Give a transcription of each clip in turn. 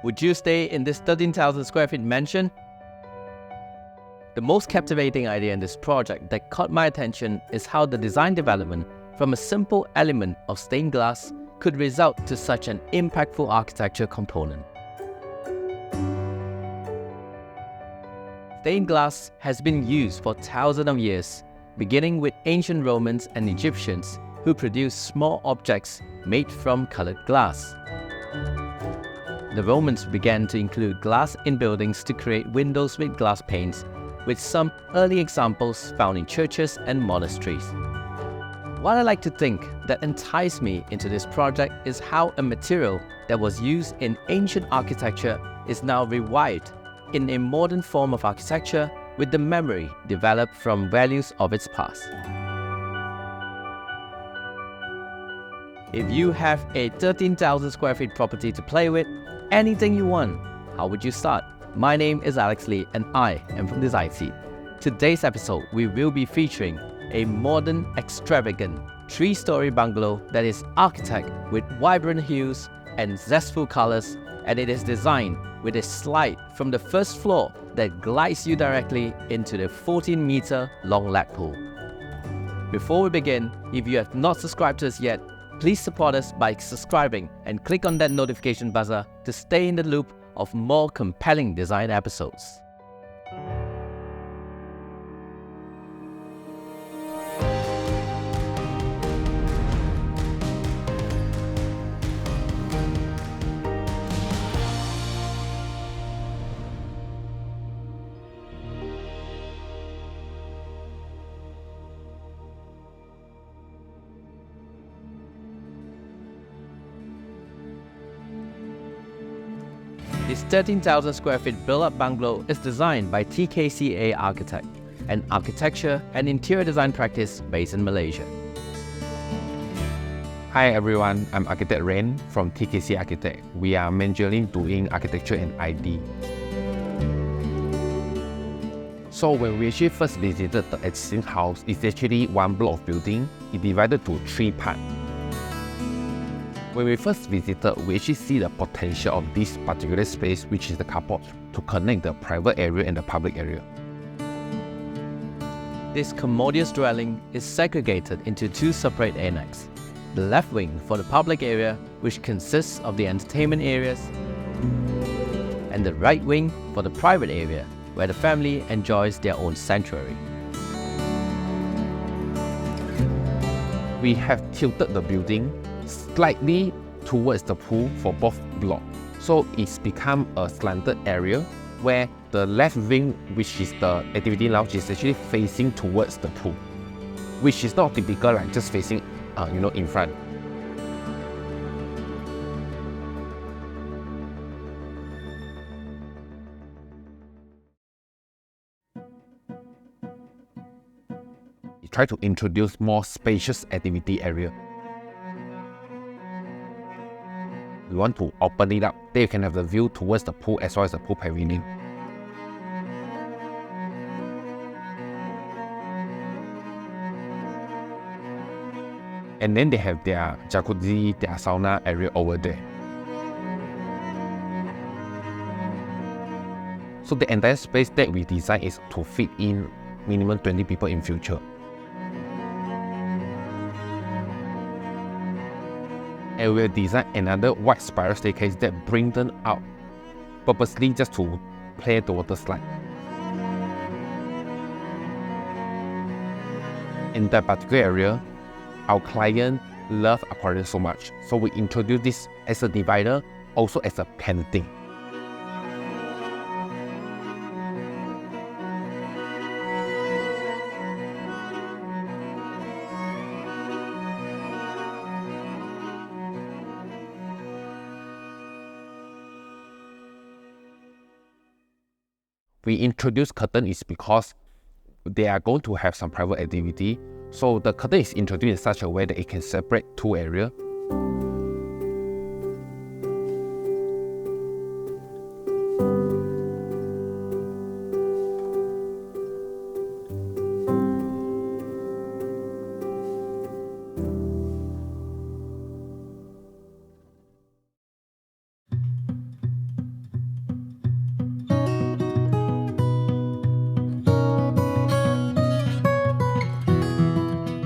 Would you stay in this 13,000 square feet mansion? The most captivating idea in this project that caught my attention is how the design development from a simple element of stained glass could result to such an impactful architecture component. Stained glass has been used for thousands of years, beginning with ancient Romans and Egyptians who produced small objects made from colored glass. The Romans began to include glass in buildings to create windows with glass panes, with some early examples found in churches and monasteries. What I like to think that enticed me into this project is how a material that was used in ancient architecture is now revived in a modern form of architecture with the memory developed from values of its past. If you have a 13,000 square feet property to play with, anything you want, how would you start? My name is Alex Lee and I am from Design Seed. Today's episode, we will be featuring a modern, extravagant, 3-story bungalow that is architect with vibrant hues and zestful colors, and it is designed with a slide from the first floor that glides you directly into the 14-meter-long lap pool. Before we begin, if you have not subscribed to us yet, please support us by subscribing and click on that notification buzzer to stay in the loop of more compelling design episodes. This 13,000 square feet built-up bungalow is designed by TKCA Architect, an architecture and interior design practice based in Malaysia. Hi everyone, I'm Architect Ren from TKCA Architect. We are majorly doing architecture and ID. So when we actually first visited the existing house, it's actually one block of building. It's divided to 3 parts. When we first visited, we actually see the potential of this particular space, which is the carport, to connect the private area and the public area. This commodious dwelling is segregated into 2 separate annexes. The left wing for the public area, which consists of the entertainment areas, and the right wing for the private area, where the family enjoys their own sanctuary. We have tilted the building slightly towards the pool for both blocks. So it's become a slanted area where the left wing, which is the activity lounge, is actually facing towards the pool, which is not typical like just facing in front. We try to introduce more spacious activity area. We want to open it up, then you can have the view towards the pool as well as the pool pavilion. And then they have their jacuzzi, their sauna area over there. So the entire space that we design is to fit in minimum 20 people in future. And we'll design another wide spiral staircase that brings them out purposely just to play the water slide. In that particular area, our client loves aquarium so much, so we introduce this as a divider, also as a painting. We introduce curtain is because they are going to have some private activity. So the curtain is introduced in such a way that it can separate 2 areas.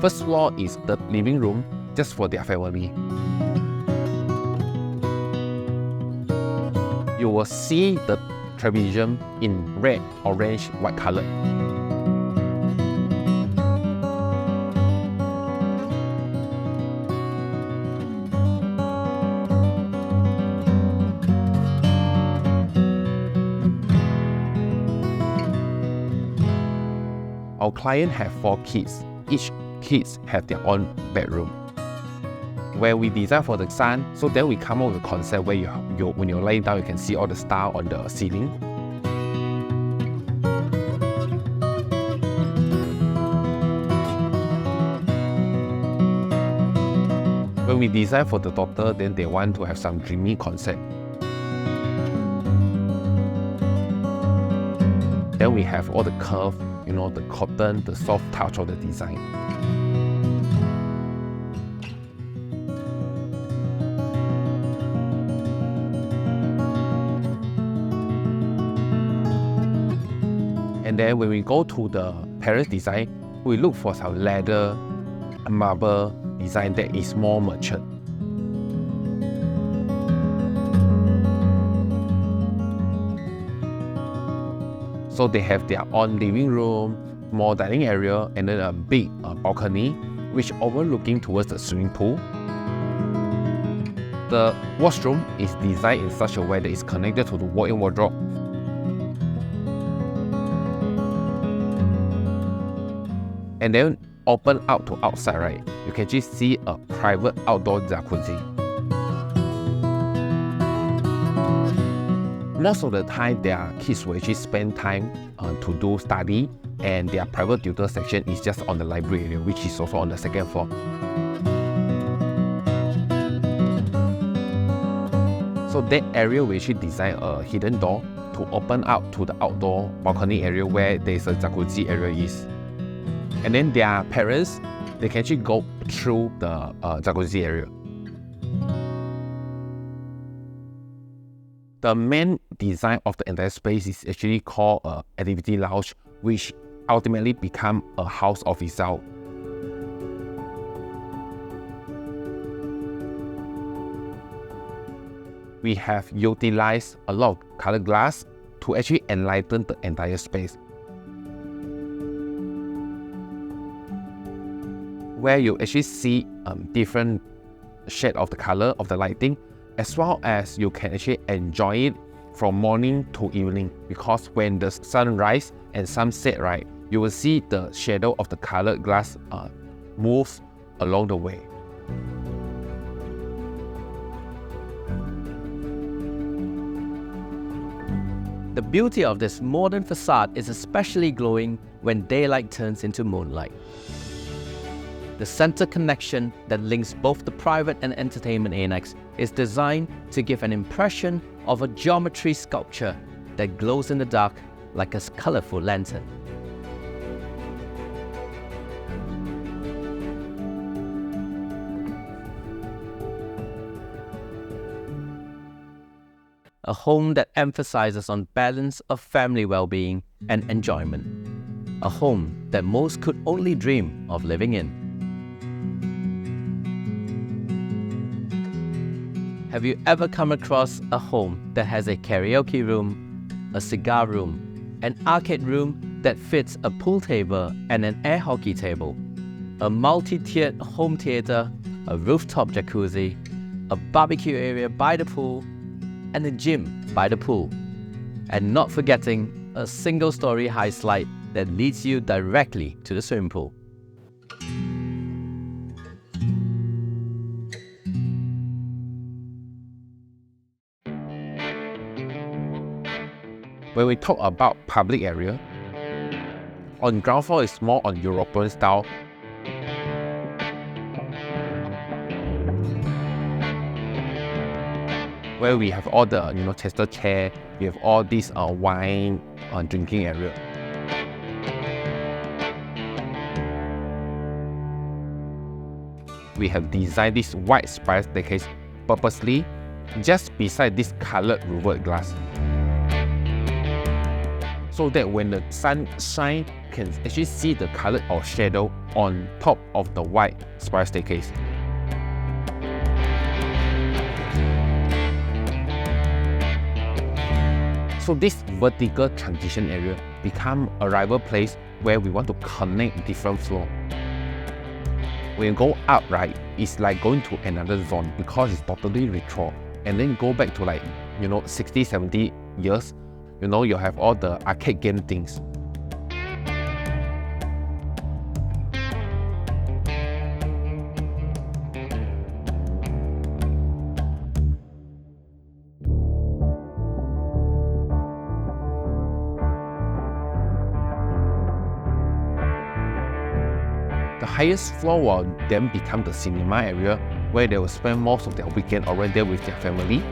First floor is the living room, just for their family. You will see the television in red, orange, white color. Our client have 4 kids. Each kids have their own bedroom. Where we design for the sun, so then we come up with a concept where when you're lying down, you can see all the stars on the ceiling. When we design for the daughter, then they want to have some dreamy concept. Then we have all the curve, the cotton, the soft touch of the design. And then when we go to the parents design, we look for some leather, marble design that is more matured. So they have their own living room, small dining area, and then a big balcony, which overlooking towards the swimming pool. The washroom is designed in such a way that it's connected to the walk-in wardrobe. And then open out to outside, right? You can just see a private outdoor jacuzzi. Most of the time, their kids will actually spend time to do study, and their private tutor section is just on the library area, which is also on the 2nd floor. So that area we actually design a hidden door to open out to the outdoor balcony area where there's a jacuzzi area is. And then their parents, they can actually go through the jacuzzi area. The main design of the entire space is actually called an activity lounge, which ultimately become a house of itself. We have utilized a lot of colored glass to actually enlighten the entire space. Where you actually see different shade of the color of the lighting, as well as you can actually enjoy it from morning to evening, because when the sun rise and sunset, right, you will see the shadow of the colored glass moves along the way. The beauty of this modern facade is especially glowing when daylight turns into moonlight. The center connection that links both the private and entertainment annex is designed to give an impression of a geometry sculpture that glows in the dark like a colorful lantern. A home that emphasizes on balance of family well-being and enjoyment. A home that most could only dream of living in. Have you ever come across a home that has a karaoke room, a cigar room, an arcade room that fits a pool table and an air hockey table, a multi-tiered home theater, a rooftop jacuzzi, a barbecue area by the pool, and a gym by the pool, and not forgetting a single-story high slide that leads you directly to the swimming pool? When we talk about public area, on ground floor is more on European style. Where we have all the tester chair, we have all this wine drinking area. We have designed this white spiral staircase purposely just beside this colored roof glass, so that when the sun shines can actually see the colour or shadow on top of the white spiral staircase. So this vertical transition area become a rival place where we want to connect different floors. When you go up, right, it's like going to another zone because it's totally retro. And then go back to like, 60, 70 years, you have all the arcade game things. The highest floor will then become the cinema area where they will spend most of their weekend around there with their family.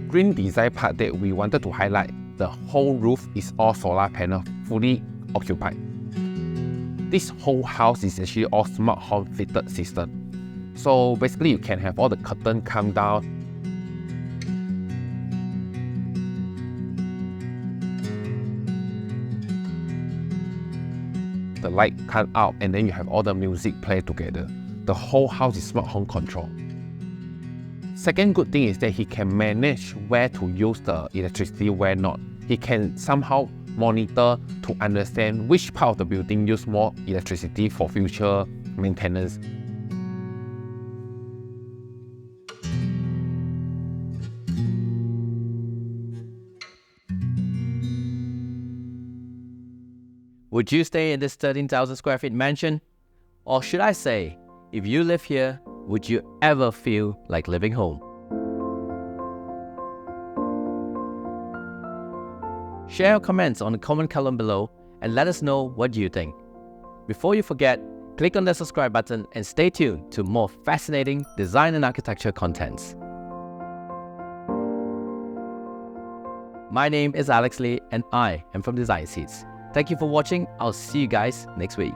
Green design part that we wanted to highlight, the whole roof is all solar panel, fully occupied. This whole house is actually all smart home fitted system. So basically you can have all the curtain come down. The light come out and then you have all the music play together. The whole house is smart home control. Second good thing is that he can manage where to use the electricity, where not. He can somehow monitor to understand which part of the building use more electricity for future maintenance. Would you stay in this 13,000 square feet mansion? Or should I say, if you live here, would you ever feel like living home? Share your comments on the comment column below and let us know what you think. Before you forget, click on the subscribe button and stay tuned to more fascinating design and architecture contents. My name is Alex Lee and I am from Design Seeds. Thank you for watching. I'll see you guys next week.